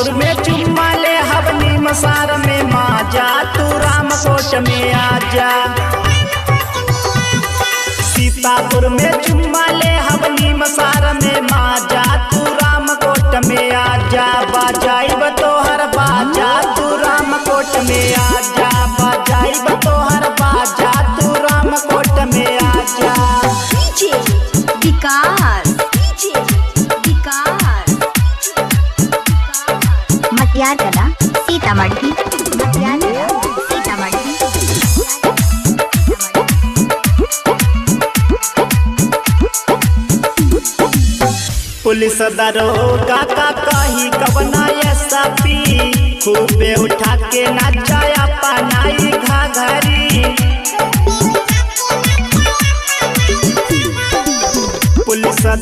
सीतापुर में चुम्मा ले हवनी मसार में माजा, तू रामकोट में आजा। सीतापुर में चुम्मा ले हवनी मसार में माजा, तू रामकोट में आजा। बाजाइब तोहर बाजा, तू रामकोट में आजा। बाजाइब तोहर बाजा, तू रामकोट में आजा। मटियार कला सीतामढ़ी, मटियार कला सीतामढ़ी। पुलिस दरोगा का कही कबना ये सपी, खूबे उठा के नचाया पनाई घाघरी।